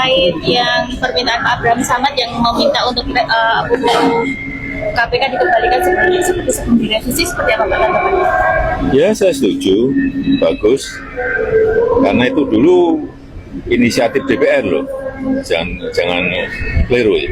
terkait yang permintaan Pak Abraham Samad yang meminta untuk KPK dikembalikan seperti sebelum direvisi, seperti apa Pak tanggapannya? Ya, saya setuju, bagus. Karena itu dulu inisiatif DPR loh, jangan keliru ya.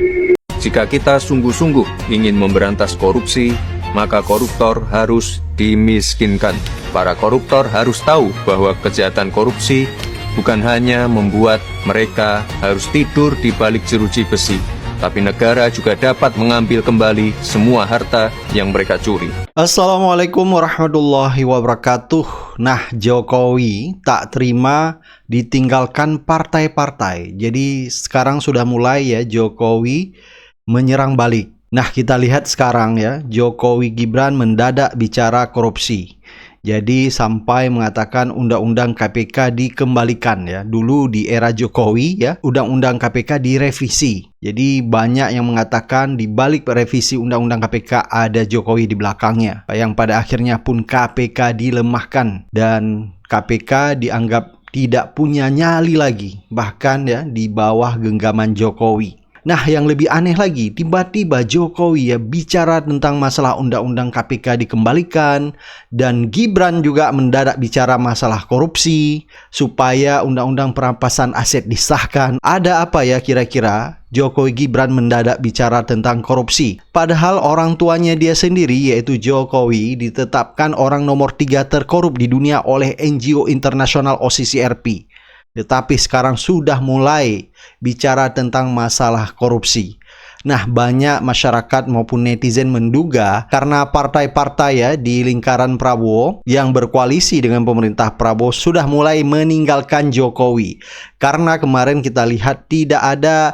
Jika kita sungguh-sungguh ingin memberantas korupsi, maka koruptor harus dimiskinkan. Para koruptor harus tahu bahwa kejahatan korupsi bukan hanya membuat mereka harus tidur di balik jeruji besi, tapi negara juga dapat mengambil kembali semua harta yang mereka curi. Assalamualaikum warahmatullahi wabarakatuh. Nah, Jokowi tak terima ditinggalkan partai-partai. Jadi sekarang sudah mulai ya Jokowi menyerang balik. Nah, kita lihat sekarang ya, Jokowi Gibran mendadak bicara korupsi. Jadi sampai mengatakan undang-undang KPK dikembalikan ya. Dulu di era Jokowi ya, undang-undang KPK direvisi. Jadi banyak yang mengatakan di balik revisi undang-undang KPK ada Jokowi di belakangnya. Yang pada akhirnya pun KPK dilemahkan dan KPK dianggap tidak punya nyali lagi, bahkan ya di bawah genggaman Jokowi. Nah, yang lebih aneh lagi, tiba-tiba Jokowi ya bicara tentang masalah undang-undang KPK dikembalikan, dan Gibran juga mendadak bicara masalah korupsi supaya undang-undang perampasan aset disahkan. Ada apa ya kira-kira Jokowi Gibran mendadak bicara tentang korupsi? Padahal orang tuanya dia sendiri yaitu Jokowi ditetapkan orang nomor 3 terkorup di dunia oleh NGO internasional OCCRP. Tetapi sekarang sudah mulai bicara tentang masalah korupsi. Nah, banyak masyarakat maupun netizen menduga karena partai-partai ya di lingkaran Prabowo yang berkoalisi dengan pemerintah Prabowo sudah mulai meninggalkan Jokowi. Karena kemarin kita lihat tidak ada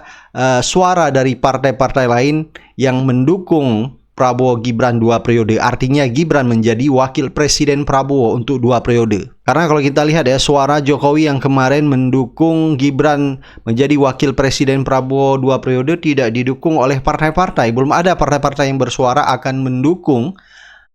suara dari partai-partai lain yang mendukung Prabowo Gibran 2 periode. Artinya Gibran menjadi wakil presiden Prabowo untuk 2 periode. Karena kalau kita lihat ya, suara Jokowi yang kemarin mendukung Gibran menjadi wakil presiden Prabowo 2 periode tidak didukung oleh partai-partai. Belum ada partai-partai yang bersuara akan mendukung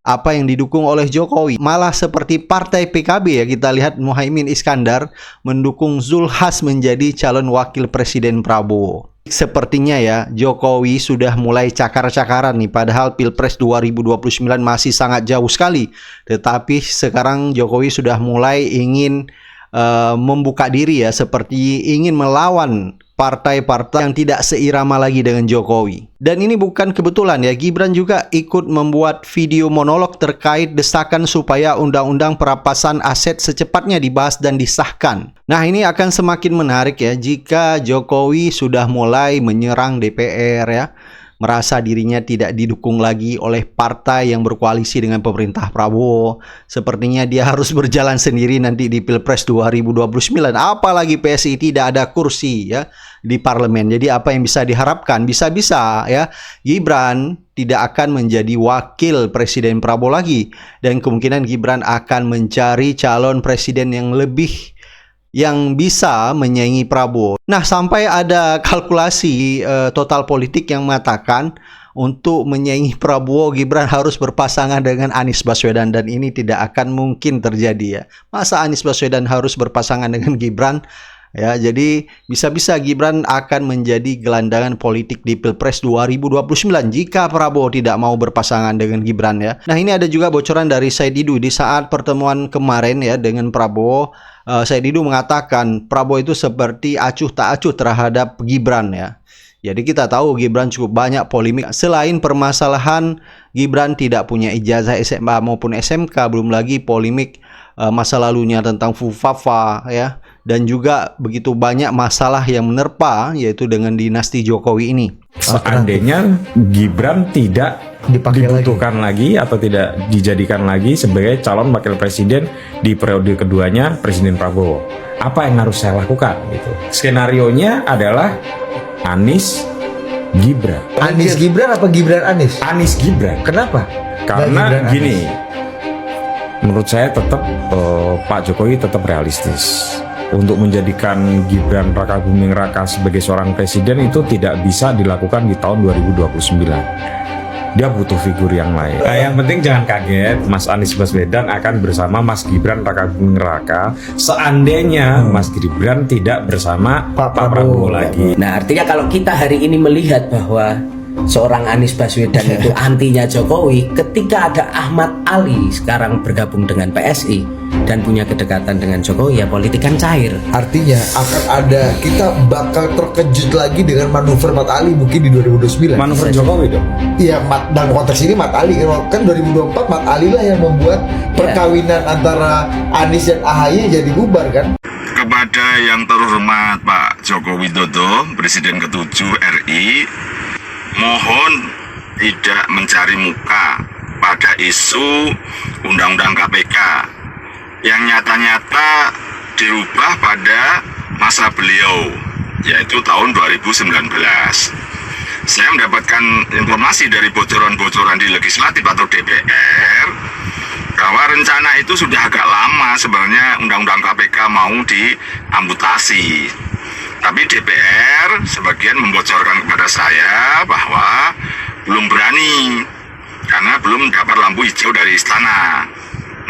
apa yang didukung oleh Jokowi. Malah seperti partai PKB ya, kita lihat Muhaimin Iskandar mendukung Zulhas menjadi calon wakil presiden Prabowo. Sepertinya ya Jokowi sudah mulai cakar-cakaran nih, padahal Pilpres 2029 masih sangat jauh sekali. Tetapi sekarang Jokowi sudah mulai ingin membuka diri ya, seperti ingin melawan partai-partai yang tidak seirama lagi dengan Jokowi. Dan ini bukan kebetulan ya, Gibran juga ikut membuat video monolog terkait desakan supaya undang-undang perampasan aset secepatnya dibahas dan disahkan. Nah, ini akan semakin menarik ya jika Jokowi sudah mulai menyerang DPR ya, merasa dirinya tidak didukung lagi oleh partai yang berkoalisi dengan pemerintah Prabowo. Sepertinya dia harus berjalan sendiri nanti di Pilpres 2029. Apalagi PSI tidak ada kursi ya di parlemen. Jadi apa yang bisa diharapkan? Bisa-bisa ya Gibran tidak akan menjadi wakil presiden Prabowo lagi. Dan kemungkinan Gibran akan mencari calon presiden yang bisa menyaingi Prabowo. Nah, sampai ada kalkulasi total politik yang mengatakan untuk menyaingi Prabowo, Gibran harus berpasangan dengan Anies Baswedan, dan ini tidak akan mungkin terjadi ya. Masa Anies Baswedan harus berpasangan dengan Gibran? Ya, jadi bisa-bisa Gibran akan menjadi gelandangan politik di Pilpres 2029 jika Prabowo tidak mau berpasangan dengan Gibran ya. Nah, ini ada juga bocoran dari Said Didu di saat pertemuan kemarin ya dengan Prabowo. Said Didu mengatakan Prabowo itu seperti acuh tak acuh terhadap Gibran ya. Jadi kita tahu Gibran cukup banyak polemik. Selain permasalahan Gibran tidak punya ijazah SMA maupun SMK, belum lagi polemik masa lalunya tentang Fufafa ya. Dan juga begitu banyak masalah yang menerpa yaitu dengan dinasti Jokowi ini. Seandainya Gibran tidak dibutuhkan lagi atau tidak dijadikan lagi sebagai calon wakil presiden di periode keduanya Presiden Prabowo, apa yang harus saya lakukan gitu. Skenarionya adalah Anies Gibran. Anies Gibran apa Gibran Anies? Anies Gibran. Kenapa? Karena gini, menurut saya tetap Pak Jokowi tetap realistis. Untuk menjadikan Gibran Rakabuming Raka sebagai seorang presiden itu tidak bisa dilakukan di tahun 2029. dia butuh figur yang lain. Yang penting jangan kaget, Mas Anies Baswedan akan bersama Mas Gibran Raka Buming Raka seandainya Mas Gibran tidak bersama Pak Prabowo lagi. Nah, artinya kalau kita hari ini melihat bahwa seorang Anies Baswedan itu antinya Jokowi, ketika ada Ahmad Ali sekarang bergabung dengan PSI dan punya kedekatan dengan Jokowi, ya politik kan cair. Artinya kita bakal terkejut lagi dengan manuver Mat Ali mungkin di 2029. Manuver Jokowi dong. Iya, dalam konteks ini Mat Ali kan 2024 Mat Ali lah yang membuat perkawinan antara Anies dan AHY jadi bubar kan. Kepada yang terhormat Pak Joko Widodo, Presiden ke-7 RI, mohon tidak mencari muka pada isu Undang-Undang KPK yang nyata-nyata dirubah pada masa beliau, yaitu tahun 2019. Saya mendapatkan informasi dari bocoran-bocoran di legislatif atau DPR bahwa rencana itu sudah agak lama sebenarnya Undang-Undang KPK mau diamputasi. Tapi DPR sebagian membocorkan kepada saya bahwa belum berani karena belum dapat lampu hijau dari istana.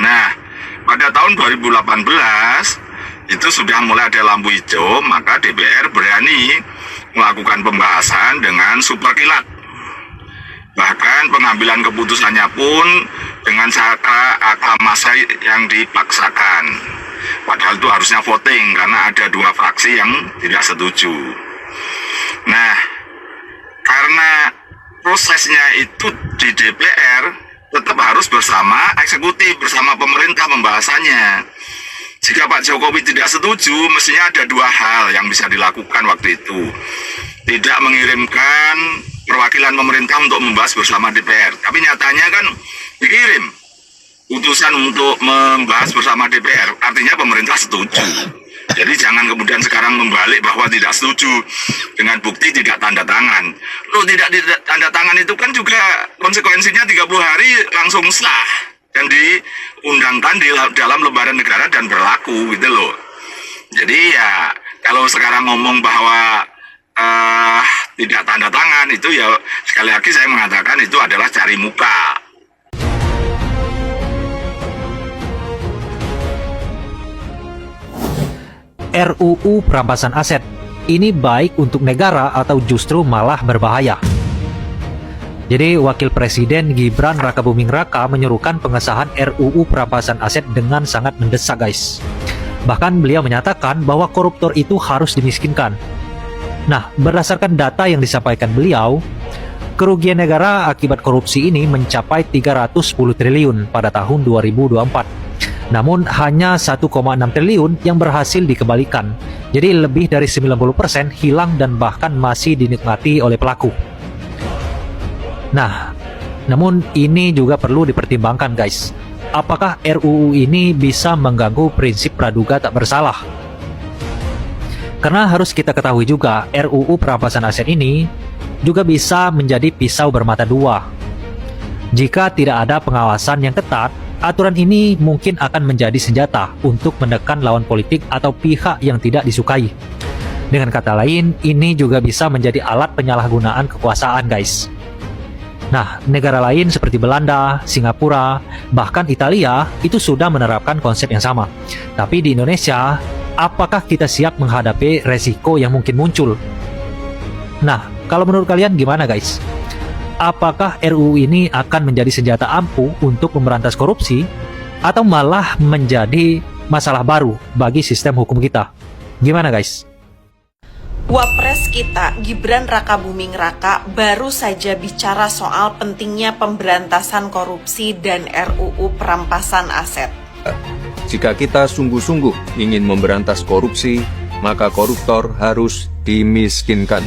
Nah, pada tahun 2018 itu sudah mulai ada lampu hijau, maka DPR berani melakukan pembahasan dengan super kilat. Bahkan pengambilan keputusannya pun dengan cara aklamasi yang dipaksakan. Padahal itu harusnya voting karena ada 2 fraksi yang tidak setuju. Nah, karena prosesnya itu di DPR tetap harus bersama eksekutif, bersama pemerintah pembahasannya. Jika Pak Jokowi tidak setuju, mestinya ada 2 hal yang bisa dilakukan waktu itu. Tidak mengirimkan perwakilan pemerintah untuk membahas bersama DPR. Tapi nyatanya kan dikirim utusan untuk membahas bersama DPR, artinya pemerintah setuju. Jadi jangan kemudian sekarang membalik bahwa tidak setuju dengan bukti tidak tanda tangan. Loh, tidak tanda tangan itu kan juga konsekuensinya 30 hari langsung sah dan diundangkan di dalam lembaran negara dan berlaku gitu loh. Jadi ya kalau sekarang ngomong bahwa tidak tanda tangan itu ya sekali lagi saya mengatakan itu adalah cari muka. RUU perampasan aset ini baik untuk negara atau justru malah berbahaya? Jadi Wakil Presiden Gibran Raka Buming Raka menyuruhkan pengesahan RUU perampasan aset dengan sangat mendesak guys. Bahkan beliau menyatakan bahwa koruptor itu harus dimiskinkan. Nah, berdasarkan data yang disampaikan beliau, kerugian negara akibat korupsi ini mencapai 310 triliun pada tahun 2024. Namun hanya 1,6 triliun yang berhasil dikembalikan. Jadi lebih dari 90% hilang dan bahkan masih dinikmati oleh pelaku. Nah, namun ini juga perlu dipertimbangkan guys. Apakah RUU ini bisa mengganggu prinsip praduga tak bersalah? Karena harus kita ketahui juga, RUU perampasan aset ini juga bisa menjadi pisau bermata dua. Jika tidak ada pengawasan yang ketat, aturan ini mungkin akan menjadi senjata untuk menekan lawan politik atau pihak yang tidak disukai. Dengan kata lain, ini juga bisa menjadi alat penyalahgunaan kekuasaan guys. Nah, negara lain seperti Belanda, Singapura, bahkan Italia itu sudah menerapkan konsep yang sama. Tapi di Indonesia, apakah kita siap menghadapi resiko yang mungkin muncul? Nah, kalau menurut kalian gimana guys? Apakah RUU ini akan menjadi senjata ampuh untuk memberantas korupsi atau malah menjadi masalah baru bagi sistem hukum kita? Gimana guys? Wapres kita, Gibran Raka Buming Raka, baru saja bicara soal pentingnya pemberantasan korupsi dan RUU perampasan aset. Jika kita sungguh-sungguh ingin memberantas korupsi, maka koruptor harus dimiskinkan.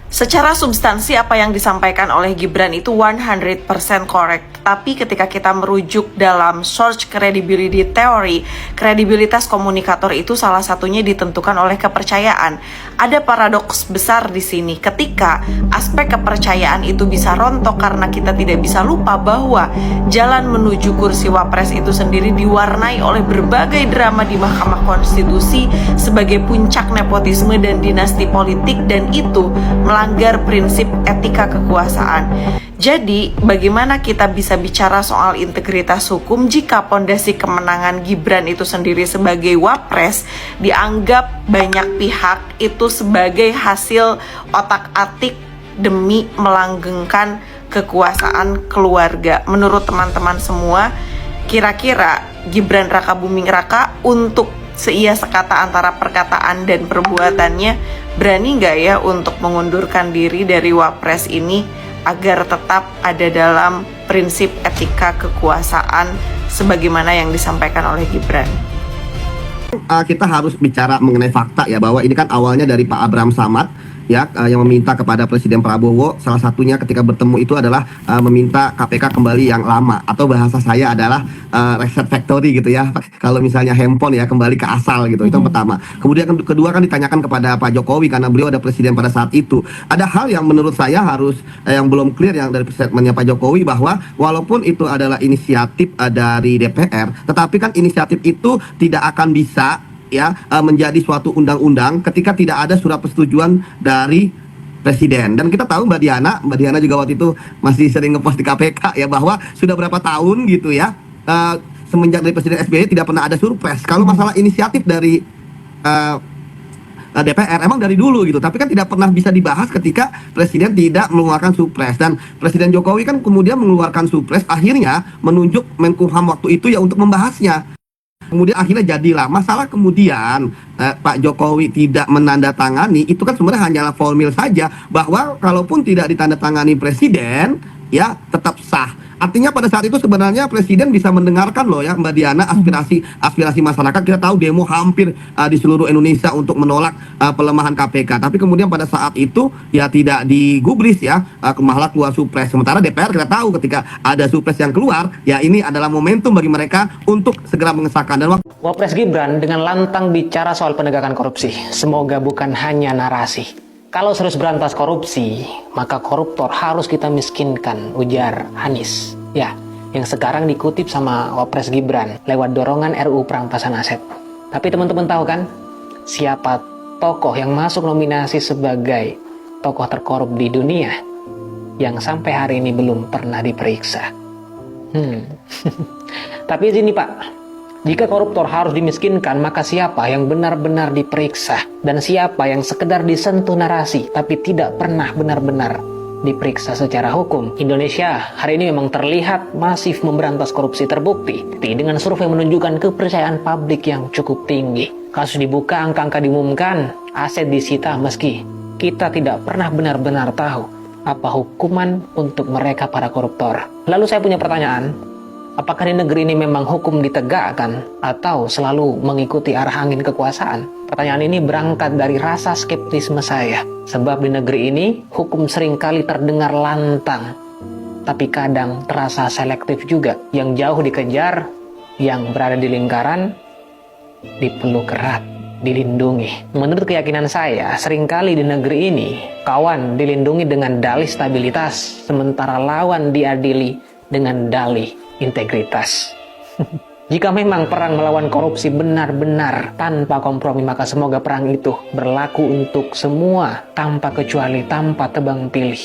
Secara substansi apa yang disampaikan oleh Gibran itu 100% correct. Tapi ketika kita merujuk dalam search credibility theory, kredibilitas komunikator itu salah satunya ditentukan oleh kepercayaan. Ada paradoks besar di sini ketika aspek kepercayaan itu bisa rontok karena kita tidak bisa lupa bahwa jalan menuju kursi wapres itu sendiri diwarnai oleh berbagai drama di Mahkamah Konstitusi sebagai puncak nepotisme dan dinasti politik, dan itu melanggar prinsip etika kekuasaan. Jadi, bagaimana kita bisa bicara soal integritas hukum jika pondasi kemenangan Gibran itu sendiri sebagai wapres dianggap banyak pihak itu sebagai hasil otak-atik demi melanggengkan kekuasaan keluarga. Menurut teman-teman semua, kira-kira Gibran Raka Buming Raka untuk seia sekata antara perkataan dan perbuatannya berani nggak ya untuk mengundurkan diri dari wapres ini agar tetap ada dalam prinsip etika kekuasaan sebagaimana yang disampaikan oleh Gibran? Kita harus bicara mengenai fakta ya, bahwa ini kan awalnya dari Pak Abraham Samad ya, yang meminta kepada Presiden Prabowo, salah satunya ketika bertemu itu adalah meminta KPK kembali yang lama, atau bahasa saya adalah reset factory gitu ya, kalau misalnya handphone ya, kembali ke asal gitu. Itu pertama. Kemudian kedua kan ditanyakan kepada Pak Jokowi karena beliau ada presiden pada saat itu. Ada hal yang menurut saya harus yang belum clear yang dari statementnya Pak Jokowi, bahwa walaupun itu adalah inisiatif dari DPR, tetapi kan inisiatif itu tidak akan bisa ya menjadi suatu undang-undang ketika tidak ada surat persetujuan dari presiden. Dan kita tahu Mbak Diana juga waktu itu masih sering ngepost di KPK ya, bahwa sudah berapa tahun gitu ya, semenjak dari Presiden SBY tidak pernah ada surpres. Kalau masalah inisiatif dari DPR emang dari dulu gitu, tapi kan tidak pernah bisa dibahas ketika presiden tidak mengeluarkan supres. Dan Presiden Jokowi kan kemudian mengeluarkan supres, akhirnya menunjuk Menkumham waktu itu ya untuk membahasnya. Kemudian akhirnya jadilah masalah. Kemudian Pak Jokowi tidak menandatangani, itu kan sebenarnya hanyalah formil saja, bahwa kalaupun tidak ditandatangani presiden ya tetap sah. Artinya pada saat itu sebenarnya presiden bisa mendengarkan loh ya Mbak Diana, aspirasi masyarakat. Kita tahu demo hampir di seluruh Indonesia untuk menolak pelemahan KPK. Tapi kemudian pada saat itu ya tidak digubris ya, malah keluar supres. Sementara DPR kita tahu ketika ada supres yang keluar, ya ini adalah momentum bagi mereka untuk segera mengesahkan. Dan Wapres Gibran dengan lantang bicara soal penegakan korupsi. Semoga bukan hanya narasi. Kalau serius berantas korupsi, maka koruptor harus kita miskinkan, ujar Anies. Ya, yang sekarang dikutip sama Wapres Gibran lewat dorongan RUU perampasan aset. Tapi teman-teman tahu kan, siapa tokoh yang masuk nominasi sebagai tokoh terkorup di dunia yang sampai hari ini belum pernah diperiksa? Tapi sini Pak, jika koruptor harus dimiskinkan, maka siapa yang benar-benar diperiksa? Dan siapa yang sekedar disentuh narasi, tapi tidak pernah benar-benar diperiksa secara hukum? Indonesia hari ini memang terlihat masif memberantas korupsi, terbukti dengan survei menunjukkan kepercayaan publik yang cukup tinggi. Kasus dibuka, angka-angka diumumkan, aset disita, meski kita tidak pernah benar-benar tahu apa hukuman untuk mereka para koruptor. Lalu saya punya pertanyaan, apakah di negeri ini memang hukum ditegakkan atau selalu mengikuti arah angin kekuasaan? Pertanyaan ini berangkat dari rasa skeptisme saya. Sebab di negeri ini hukum seringkali terdengar lantang, tapi kadang terasa selektif juga. Yang jauh dikejar, yang berada di lingkaran dipeluk erat, dilindungi. Menurut keyakinan saya, seringkali di negeri ini kawan dilindungi dengan dalih stabilitas, sementara lawan diadili dengan dalih integritas. Jika memang perang melawan korupsi benar-benar tanpa kompromi, maka semoga perang itu berlaku untuk semua tanpa kecuali, tanpa tebang pilih.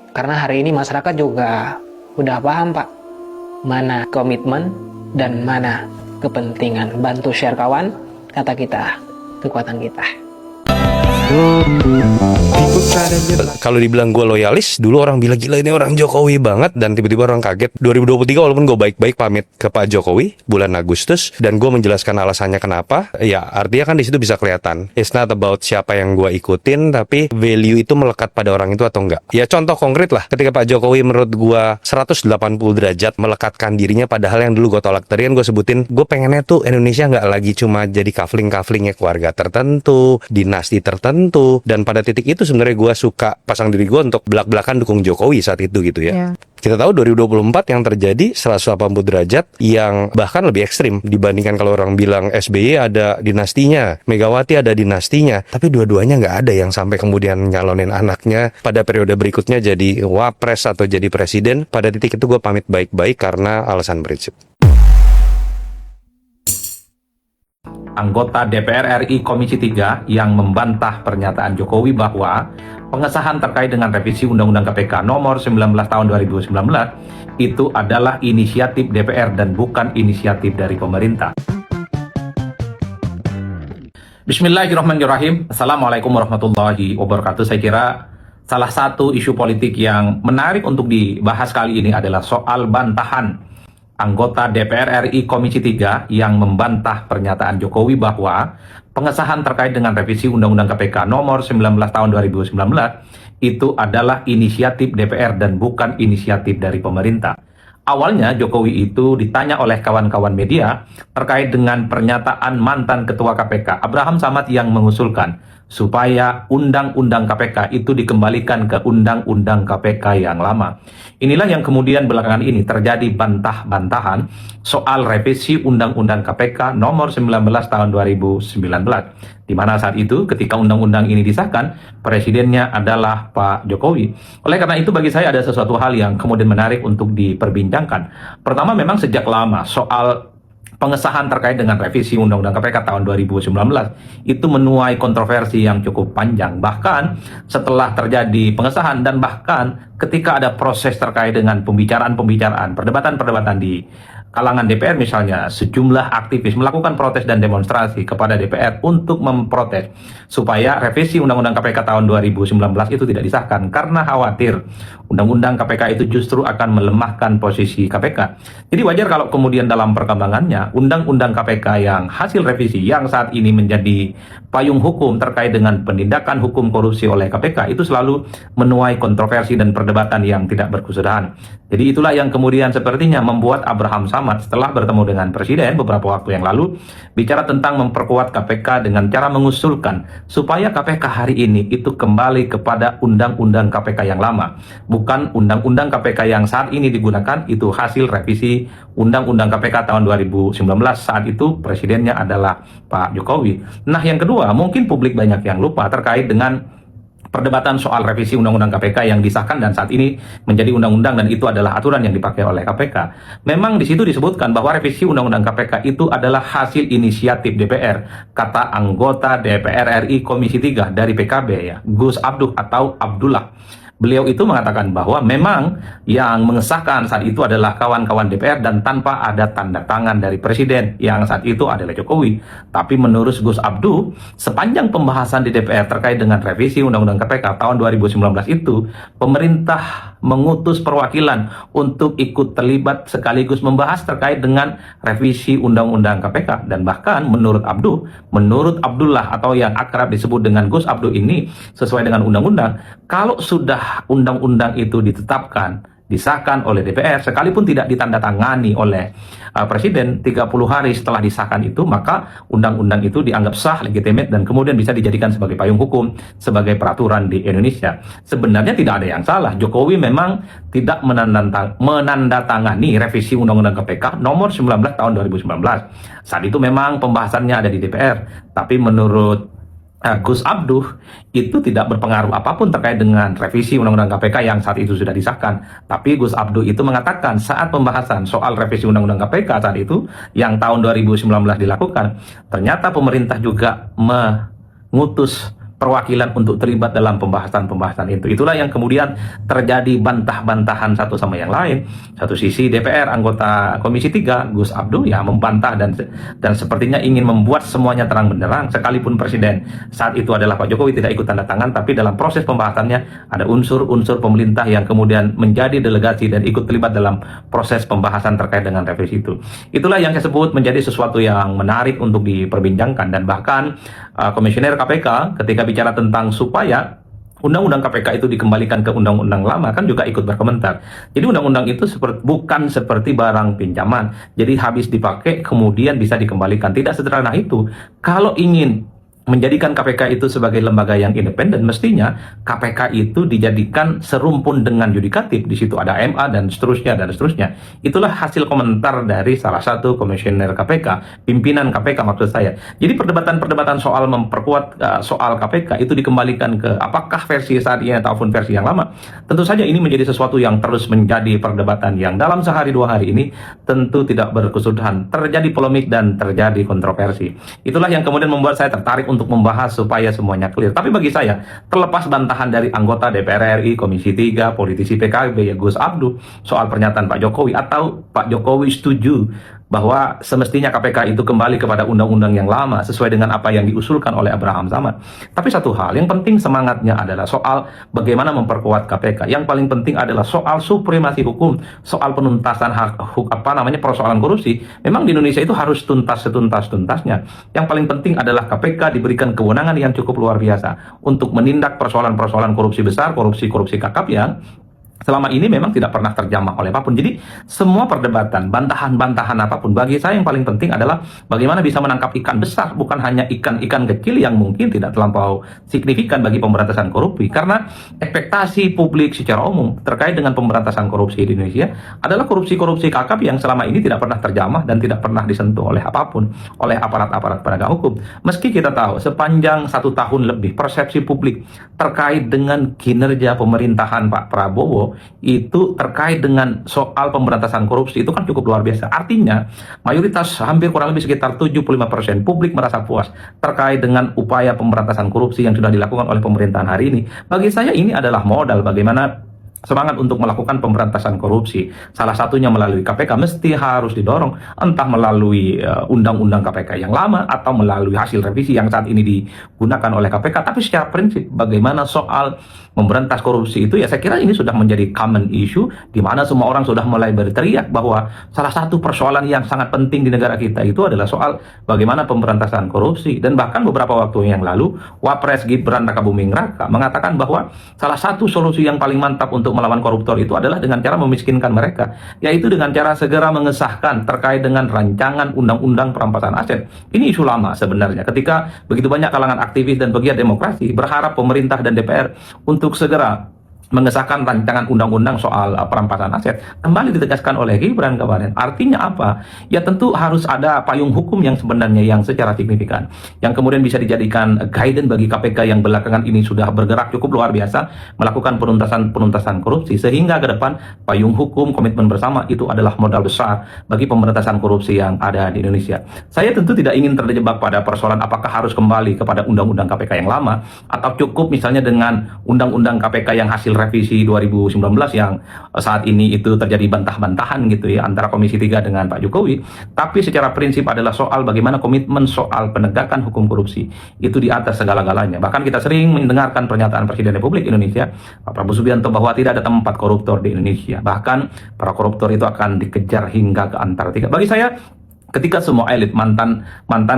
Karena hari ini masyarakat juga udah paham Pak, mana komitmen dan mana kepentingan. Bantu share kawan, kata kita, kekuatan kita. Kalau dibilang gue loyalis, dulu orang bilang gila ini orang Jokowi banget, dan tiba-tiba orang kaget. 2023 walaupun gue baik-baik pamit ke Pak Jokowi bulan Agustus, dan gue menjelaskan alasannya kenapa, ya artinya kan di situ bisa kelihatan. It's not about siapa yang gue ikutin, tapi value itu melekat pada orang itu atau enggak. Ya contoh konkret lah, ketika Pak Jokowi menurut gue 180 derajat melekatkan dirinya, padahal yang dulu gue tolak. Tadi kan gue sebutin, gue pengennya tuh Indonesia nggak lagi cuma jadi kafling-kaflingnya keluarga tertentu, dinasti tertentu. Dan pada titik itu sebenarnya gue suka pasang diri gue untuk belak-belakan dukung Jokowi saat itu gitu ya. Kita tahu 2024 yang terjadi 180 derajat yang bahkan lebih ekstrim dibandingkan kalau orang bilang SBY ada dinastinya, Megawati ada dinastinya, tapi dua-duanya nggak ada yang sampai kemudian nyalonin anaknya pada periode berikutnya jadi wapres atau jadi presiden. Pada titik itu gue pamit baik-baik karena alasan prinsip. Anggota DPR RI Komisi 3 yang membantah pernyataan Jokowi bahwa pengesahan terkait dengan revisi Undang-Undang KPK nomor 19 tahun 2019 itu adalah inisiatif DPR dan bukan inisiatif dari pemerintah. Bismillahirrahmanirrahim. Assalamualaikum warahmatullahi wabarakatuh. Saya kira salah satu isu politik yang menarik untuk dibahas kali ini adalah soal bantahan anggota DPR RI Komisi 3 yang membantah pernyataan Jokowi bahwa pengesahan terkait dengan revisi Undang-Undang KPK nomor 19 tahun 2019 itu adalah inisiatif DPR dan bukan inisiatif dari pemerintah. Awalnya Jokowi itu ditanya oleh kawan-kawan media terkait dengan pernyataan mantan Ketua KPK Abraham Samad yang mengusulkan supaya Undang-Undang KPK itu dikembalikan ke Undang-Undang KPK yang lama. Inilah yang kemudian belakangan ini terjadi bantah-bantahan soal revisi Undang-Undang KPK nomor 19 tahun 2019. Di mana saat itu ketika undang-undang ini disahkan, presidennya adalah Pak Jokowi. Oleh karena itu bagi saya ada sesuatu hal yang kemudian menarik untuk diperbincangkan. Pertama, memang sejak lama soal pengesahan terkait dengan revisi Undang-Undang KPK tahun 2019 itu menuai kontroversi yang cukup panjang. Bahkan setelah terjadi pengesahan dan bahkan ketika ada proses terkait dengan pembicaraan-pembicaraan, perdebatan-perdebatan di kalangan DPR misalnya, sejumlah aktivis melakukan protes dan demonstrasi kepada DPR untuk memprotes supaya revisi Undang-Undang KPK tahun 2019 itu tidak disahkan karena khawatir Undang-Undang KPK itu justru akan melemahkan posisi KPK. Jadi wajar kalau kemudian dalam perkembangannya Undang-Undang KPK yang hasil revisi yang saat ini menjadi payung hukum terkait dengan penindakan hukum korupsi oleh KPK itu selalu menuai kontroversi dan perdebatan yang tidak berkesudahan. Jadi itulah yang kemudian sepertinya membuat Abraham Samad setelah bertemu dengan Presiden beberapa waktu yang lalu bicara tentang memperkuat KPK dengan cara mengusulkan supaya KPK hari ini itu kembali kepada Undang-Undang KPK yang lama, bukan Undang-Undang KPK yang saat ini digunakan itu hasil revisi Undang-Undang KPK tahun 2019. Saat itu presidennya adalah Pak Jokowi. Nah, yang kedua, mungkin publik banyak yang lupa terkait dengan perdebatan soal revisi Undang-Undang KPK yang disahkan dan saat ini menjadi undang-undang dan itu adalah aturan yang dipakai oleh KPK. Memang di situ disebutkan bahwa revisi Undang-Undang KPK itu adalah hasil inisiatif DPR, kata anggota DPR RI Komisi 3 dari PKB ya, Gus Abduh atau Abdullah. Beliau itu mengatakan bahwa memang yang mengesahkan saat itu adalah kawan-kawan DPR dan tanpa ada tanda tangan dari Presiden yang saat itu adalah Jokowi. Tapi menurut Gus Abduh, sepanjang pembahasan di DPR terkait dengan revisi Undang-Undang KPK tahun 2019 itu, pemerintah mengutus perwakilan untuk ikut terlibat sekaligus membahas terkait dengan revisi Undang-Undang KPK. Dan bahkan menurut Abduh, menurut Abdullah atau yang akrab disebut dengan Gus Abduh ini, sesuai dengan undang-undang, kalau sudah undang-undang itu ditetapkan, disahkan oleh DPR, sekalipun tidak ditandatangani oleh Presiden 30 hari setelah disahkan itu, maka undang-undang itu dianggap sah, legitimate, dan kemudian bisa dijadikan sebagai payung hukum, sebagai peraturan di Indonesia. Sebenarnya tidak ada yang salah. Jokowi memang tidak menandatangani revisi Undang-Undang KPK nomor 19 tahun 2019. Saat itu memang pembahasannya ada di DPR, tapi menurut Gus Abduh itu tidak berpengaruh apapun terkait dengan revisi Undang-Undang KPK yang saat itu sudah disahkan. Tapi Gus Abduh itu mengatakan saat pembahasan soal revisi Undang-Undang KPK saat itu yang tahun 2019 dilakukan, ternyata pemerintah juga mengutus perwakilan untuk terlibat dalam pembahasan-pembahasan itu. Itulah yang kemudian terjadi bantah-bantahan satu sama yang lain. Satu sisi DPR anggota Komisi 3 Gus Abduh ya membantah dan sepertinya ingin membuat semuanya terang benderang, sekalipun Presiden saat itu adalah Pak Jokowi tidak ikut tanda tangan, tapi dalam proses pembahasannya ada unsur-unsur pemerintah yang kemudian menjadi delegasi dan ikut terlibat dalam proses pembahasan terkait dengan revisi itu. Itulah yang saya sebut menjadi sesuatu yang menarik untuk diperbincangkan. Dan bahkan Komisioner KPK ketika bicara tentang supaya Undang-Undang KPK itu dikembalikan ke Undang-Undang lama kan juga ikut berkomentar. Jadi Undang-Undang itu bukan seperti barang pinjaman. Jadi habis dipakai kemudian bisa dikembalikan. Tidak sederhana itu. Kalau ingin menjadikan KPK itu sebagai lembaga yang independen, mestinya KPK itu dijadikan serumpun dengan yudikatif. Di situ ada MA dan seterusnya dan seterusnya. Itulah hasil komentar dari salah satu komisioner KPK, pimpinan KPK maksud saya. Jadi perdebatan-perdebatan soal memperkuat soal KPK itu dikembalikan ke apakah versi saat ini ataupun versi yang lama. Tentu saja ini menjadi sesuatu yang terus menjadi perdebatan yang dalam sehari dua hari ini tentu tidak berkesudahan. Terjadi polemik dan terjadi kontroversi. Itulah yang kemudian membuat saya tertarik untuk untuk membahas supaya semuanya clear. Tapi bagi saya, terlepas bantahan dari anggota DPR RI, Komisi 3, politisi PKB, ya Gus Abduh, soal pernyataan Pak Jokowi, atau Pak Jokowi setuju bahwa semestinya KPK itu kembali kepada undang-undang yang lama sesuai dengan apa yang diusulkan oleh Abraham Samad. Tapi satu hal yang penting semangatnya adalah soal bagaimana memperkuat KPK. Yang paling penting adalah soal supremasi hukum, soal penuntasan persoalan korupsi. Memang di Indonesia itu harus tuntas setuntas-tuntasnya. Yang paling penting adalah KPK diberikan kewenangan yang cukup luar biasa untuk menindak persoalan-persoalan korupsi besar, korupsi kakap yang selama ini memang tidak pernah terjamah oleh apapun. Jadi semua perdebatan, bantahan-bantahan apapun, bagi saya yang paling penting adalah bagaimana bisa menangkap ikan besar, bukan hanya ikan-ikan kecil yang mungkin tidak terlampau signifikan bagi pemberantasan korupsi. Karena ekspektasi publik secara umum terkait dengan pemberantasan korupsi di Indonesia adalah korupsi-korupsi kakap yang selama ini tidak pernah terjamah dan tidak pernah disentuh oleh apapun, oleh aparat-aparat penegak hukum. Meski kita tahu sepanjang 1 tahun lebih persepsi publik terkait dengan kinerja pemerintahan Pak Prabowo itu terkait dengan soal pemberantasan korupsi itu kan cukup luar biasa. Artinya mayoritas, hampir kurang lebih sekitar 75% publik merasa puas terkait dengan upaya pemberantasan korupsi yang sudah dilakukan oleh pemerintahan hari ini. Bagi saya ini adalah modal bagaimana semangat untuk melakukan pemberantasan korupsi, salah satunya melalui KPK, mesti harus didorong, entah melalui undang-undang KPK yang lama atau melalui hasil revisi yang saat ini digunakan oleh KPK. Tapi secara prinsip bagaimana soal memberantas korupsi itu, ya saya kira ini sudah menjadi common issue, di mana semua orang sudah mulai berteriak bahwa salah satu persoalan yang sangat penting di negara kita itu adalah soal bagaimana pemberantasan korupsi. Dan bahkan beberapa waktu yang lalu Wapres Gibran Rakabuming Raka mengatakan bahwa salah satu solusi yang paling mantap untuk melawan koruptor itu adalah dengan cara memiskinkan mereka, yaitu dengan cara segera mengesahkan terkait dengan rancangan undang-undang perampasan aset. Ini isu lama sebenarnya, ketika begitu banyak kalangan aktivis dan pegiat demokrasi berharap pemerintah dan DPR untuk segera mengesahkan rancangan undang-undang soal perampasan aset. Kembali ditegaskan oleh Gibran kemarin. Artinya apa? Ya tentu harus ada payung hukum yang sebenarnya yang secara signifikan, yang kemudian bisa dijadikan guidance bagi KPK yang belakangan ini sudah bergerak cukup luar biasa melakukan penuntasan korupsi, sehingga ke depan payung hukum, komitmen bersama itu adalah modal besar bagi pemberantasan korupsi yang ada di Indonesia. Saya tentu tidak ingin terjebak pada persoalan apakah harus kembali kepada undang-undang KPK yang lama atau cukup misalnya dengan undang-undang KPK yang hasil revisi 2019 yang saat ini itu terjadi bantah-bantahan gitu ya antara Komisi 3 dengan Pak Jokowi. Tapi secara prinsip adalah soal bagaimana komitmen soal penegakan hukum korupsi itu di atas segala-galanya. Bahkan kita sering mendengarkan pernyataan Presiden Republik Indonesia Pak Prabowo Subianto bahwa tidak ada tempat koruptor di Indonesia. Bahkan para koruptor itu akan dikejar hingga ke Antartika. Bagi saya, ketika semua elit, mantan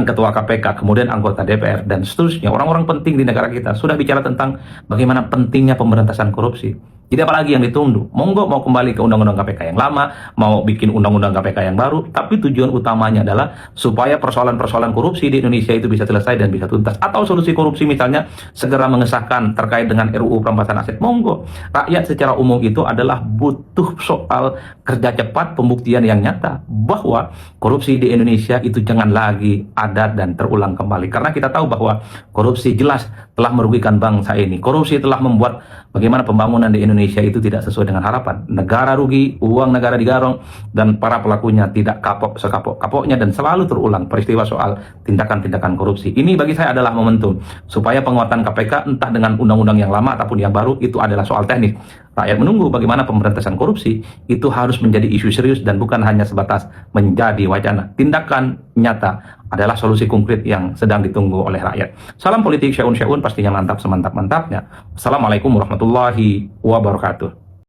ketua KPK, kemudian anggota DPR dan seterusnya, orang-orang penting di negara kita sudah bicara tentang bagaimana pentingnya pemberantasan korupsi. Jadi apalagi yang ditunggu? Monggo mau kembali ke undang-undang KPK yang lama, mau bikin undang-undang KPK yang baru, tapi tujuan utamanya adalah supaya persoalan-persoalan korupsi di Indonesia itu bisa selesai dan bisa tuntas. Atau solusi korupsi misalnya segera mengesahkan terkait dengan RUU perampasan aset. Monggo. Rakyat secara umum itu adalah butuh soal kerja cepat, pembuktian yang nyata bahwa korupsi di Indonesia itu jangan lagi ada dan terulang kembali. Karena kita tahu bahwa korupsi jelas telah merugikan bangsa ini. Korupsi telah membuat bagaimana pembangunan di Indonesia itu tidak sesuai dengan harapan. Negara rugi, uang negara digarong, dan para pelakunya tidak kapok sekapok-kapoknya, dan selalu terulang peristiwa soal tindakan-tindakan korupsi. Ini bagi saya adalah momentum supaya penguatan KPK entah dengan undang-undang yang lama ataupun yang baru itu adalah soal teknis. Rakyat menunggu bagaimana pemberantasan korupsi itu harus menjadi isu serius dan bukan hanya sebatas menjadi wacana. Tindakan nyata adalah solusi konkret yang sedang ditunggu oleh rakyat. Salam politik syaun-syaun, pastinya mantap semantap-mantapnya. Assalamualaikum warahmatullahi wabarakatuh.